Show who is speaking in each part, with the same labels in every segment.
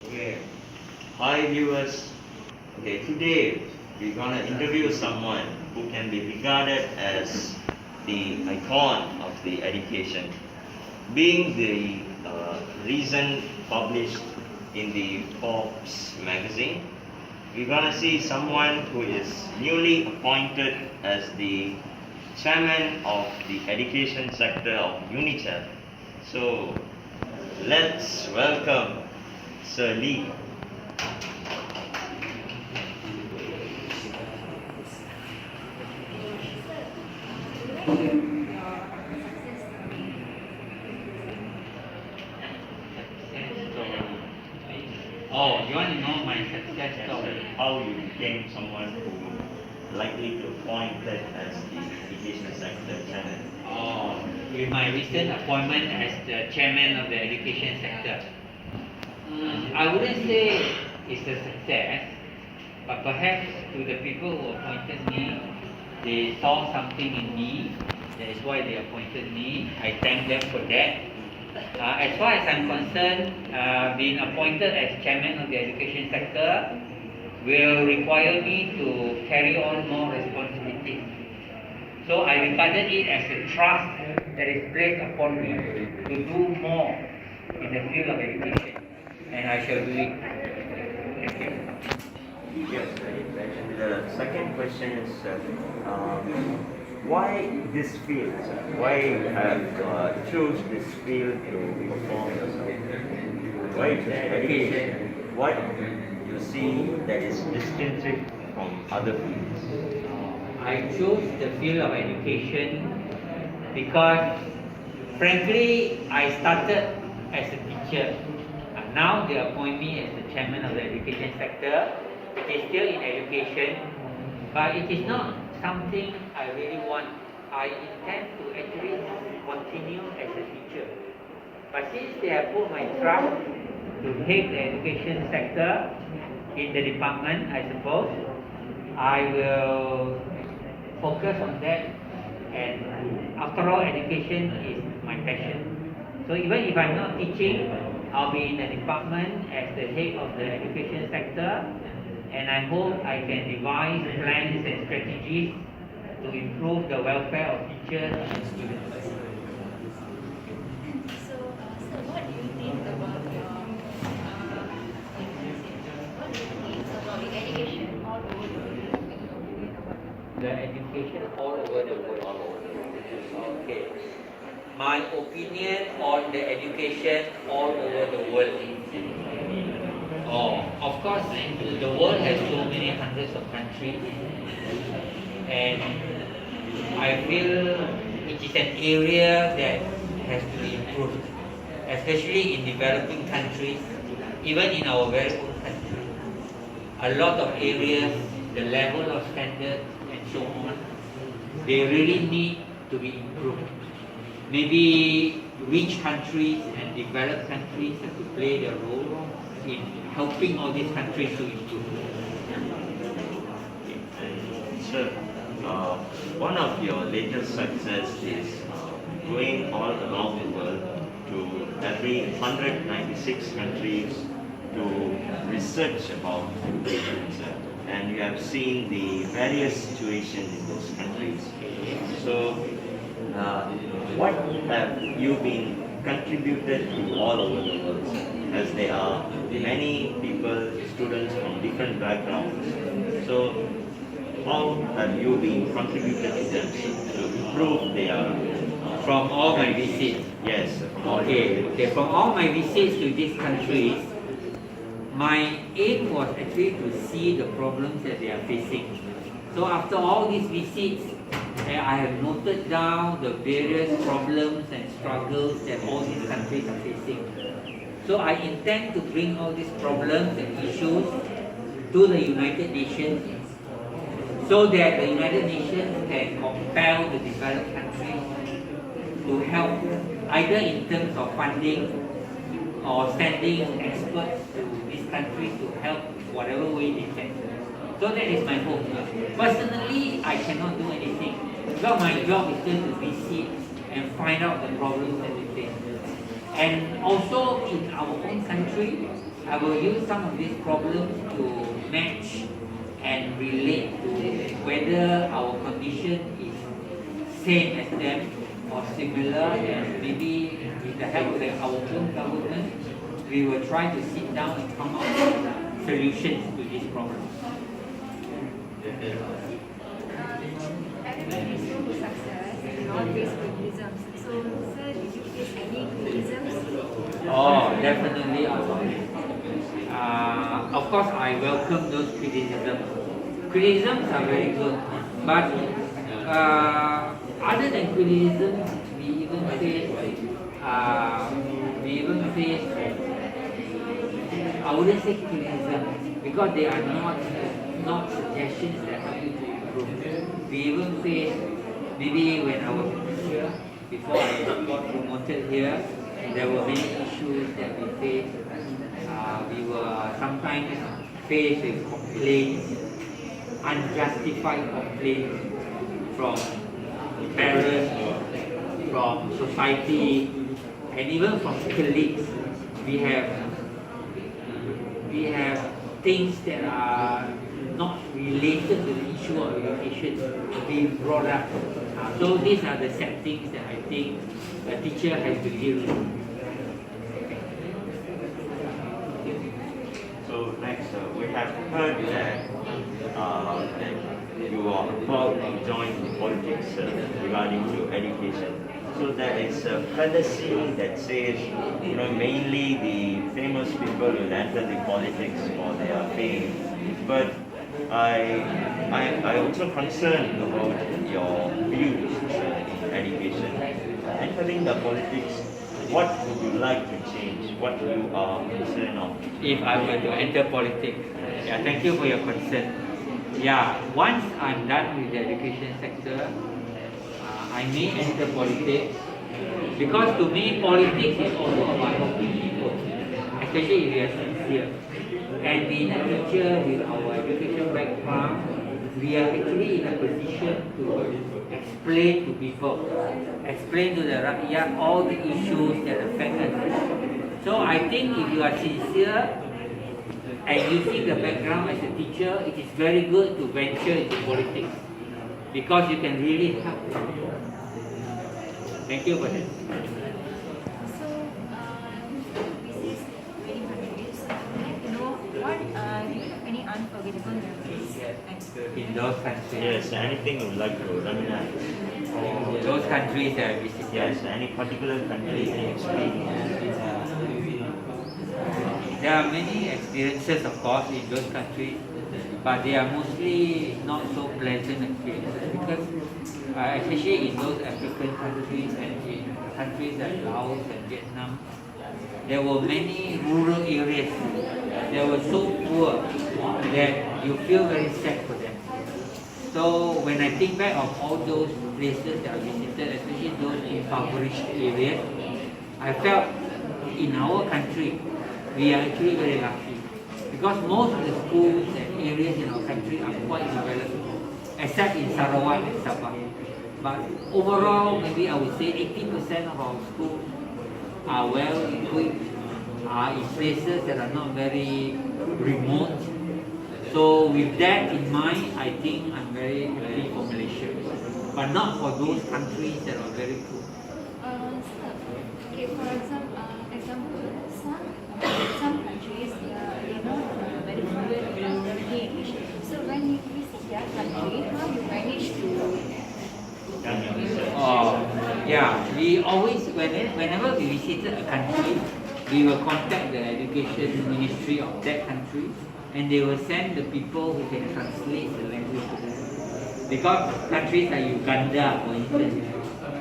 Speaker 1: Okay. Hi viewers. Okay, today we're gonna interview someone who can be regarded as the icon of the education, being the recent published in the Forbes magazine. We're gonna see someone who is newly appointed as the chairman of the education sector of UNICEF. So let's welcome Sir Lee.
Speaker 2: Oh, you want to know my success story?
Speaker 1: How you became someone who likely to appointed as the education sector chairman?
Speaker 2: Oh, with my recent appointment as the chairman of the education sector. I wouldn't say it's a success, but perhaps to the people who appointed me, they saw something in me. That is why they appointed me. I thank them for that. As far as I'm concerned, being appointed as chairman of the education sector will require me to carry on more responsibilities. So I regarded it as a trust that is placed upon me to do more in the field of education, and I shall do it. Thank you.
Speaker 1: Yes, and the second question is why this field? Sir? Why you have choose this field to perform yourself? Why choose education? What you see that is distinctive from other fields?
Speaker 2: I chose the field of education because, frankly, I started as a teacher. Now they appoint me as the chairman of the education sector. It is still in education, but it is not something I really want. I intend to actually continue as a teacher. But since they have put my trust to head the education sector in the department, I suppose, I will focus on that. And after all, education is my passion. So even if I'm not teaching, I'll be in the department as the head of the education sector, and I hope I can devise plans and strategies to improve the welfare of teachers and students.
Speaker 3: So, what do you think about what do you think about the education all over the world?
Speaker 2: The education all over the world. Okay. My opinion on the education all over the world. Oh, of course, the world has so many hundreds of countries, and I feel it is an area that has to be improved, especially in developing countries, even in our very own country. A lot of areas, the level of standard and so on, they really need to be improved. Maybe rich countries and developed countries have to play their role in helping all these countries to improve.
Speaker 1: Sir, one of your latest success is going all around the world to every 196 countries to research about education, sir. And you have seen the various situations in those countries. So, what have you been contributed to all over the world, sir? As there are many people, students from different backgrounds. So, how have you been contributed to them to improve their
Speaker 2: From all my visits.
Speaker 1: yes, from all
Speaker 2: Okay, from all my visits to these countries, my aim was actually to see the problems that they are facing. So after all these visits, I have noted down the various problems and struggles that all these countries are facing. So I intend to bring all these problems and issues to the United Nations so that the United Nations can compel the developed countries to help, either in terms of funding or sending experts to these countries to help whatever way they can. So that is my hope. Personally, I cannot do anything because my job is just to visit and find out the problems that they face. And also in our own country, I will use some of these problems to match and relate to whether our condition is same as them or similar, and maybe with the help of our own government, we will try to sit down and come up with solutions to this problem.
Speaker 3: Everybody is so success and all face criticisms. So, sir, did you face any criticisms?
Speaker 2: Oh, definitely a lot. Of course, I welcome those criticisms. Criticisms are very good, but other than criticism, we even face. I wouldn't say criticism because they are not suggestions that help you to improve. We even face, maybe when I was here, before I got promoted here, there were many issues that we faced. We were sometimes faced with complaints, unjustified complaints from parents, from society, and even from colleagues. We have things that are not related to the issue of education being brought up. So these are the sad things that I think a teacher has to deal with.
Speaker 1: So next, we have heard that you are about to join politics regarding to education. So there is a fallacy that says, mainly the famous people will enter the politics for their fame. But I also concerned about your views in education. Entering the politics, what would you like to change? What you are concerned of?
Speaker 2: If I were to enter politics, yeah, thank you for your concern. Yeah, once I'm done with the education sector, I may enter politics because to me politics is also about helping people, especially if you are sincere. And being a teacher with our education background, we are actually in a position to explain to people, explain to the rakyat all the issues that affect us. So I think if you are sincere and using the background as a teacher, it is very good to venture into politics because you can really help people. Thank you for that.
Speaker 3: So, this is very countries. So, I'd like to know what do you have any unforgettable memories?
Speaker 2: In those countries.
Speaker 1: Yes, anything you would like to reminisce?
Speaker 2: Those countries that I visited.
Speaker 1: Yes, any particular country any experience?
Speaker 2: There are many experiences, of course, in those countries, but they are mostly not so pleasant experiences because, especially in those African countries and in countries like Laos and Vietnam, there were many rural areas. They were so poor that you feel very sad for them. So when I think back of all those places that I visited, especially those impoverished areas, I felt in our country, we are actually very lucky because most of the schools and areas in our country are quite developed, except in Sarawak and Sabah. But overall, maybe I would say 80% of our schools are well equipped, are in places that are not very remote. So with that in mind, I think I'm very happy for Malaysia, but not for those countries that are very poor.
Speaker 3: Sir, okay, for example, some countries they are not very fluent in English. So when you visit that country, how you manage to?
Speaker 2: We always, whenever we visited a country, we will contact the education ministry of that country, and they will send the people who can translate the language to them. Because countries like Uganda, for instance,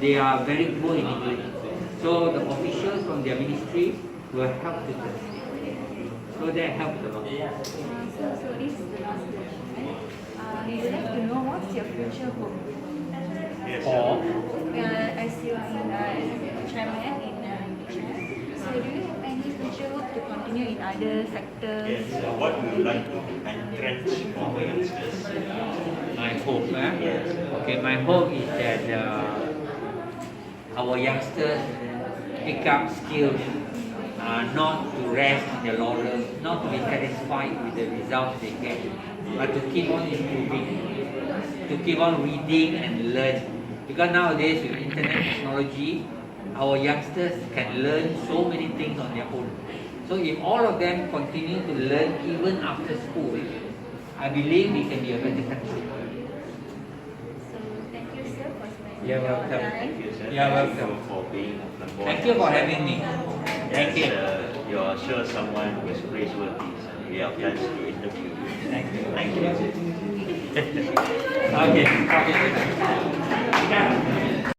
Speaker 2: they are very poor in English. So the officials from their ministry will help to translate. So that helps a lot.
Speaker 3: So this is the last question. We would like to know what's your future hope?
Speaker 1: Yes,
Speaker 2: Or
Speaker 3: As you are in chairman in Malaysia, so do you have any future hope to continue in other sectors?
Speaker 1: yes. What would you like to entrench for youngsters?
Speaker 2: my hope,
Speaker 1: Yes.
Speaker 2: okay, my hope is that our youngsters pick up skills, not to rest on their laurels, not to be satisfied with the results they get, but to keep on improving, to keep on reading and learn. Because nowadays with internet technology, our youngsters can learn so many things on their own. So if all of them continue to learn even after school, I believe we can be a better country.
Speaker 3: So thank you, sir, for spending
Speaker 2: You're
Speaker 3: your
Speaker 2: welcome.
Speaker 3: time.
Speaker 1: Thank you, sir.
Speaker 2: You're
Speaker 1: Thank
Speaker 2: welcome.
Speaker 1: you for being on board.
Speaker 2: Thank you for having me. Thank you.
Speaker 1: You're sure someone who is praiseworthy. We have plans to interview you.
Speaker 2: Thank you.
Speaker 1: Thank you.
Speaker 2: Okay. Okay.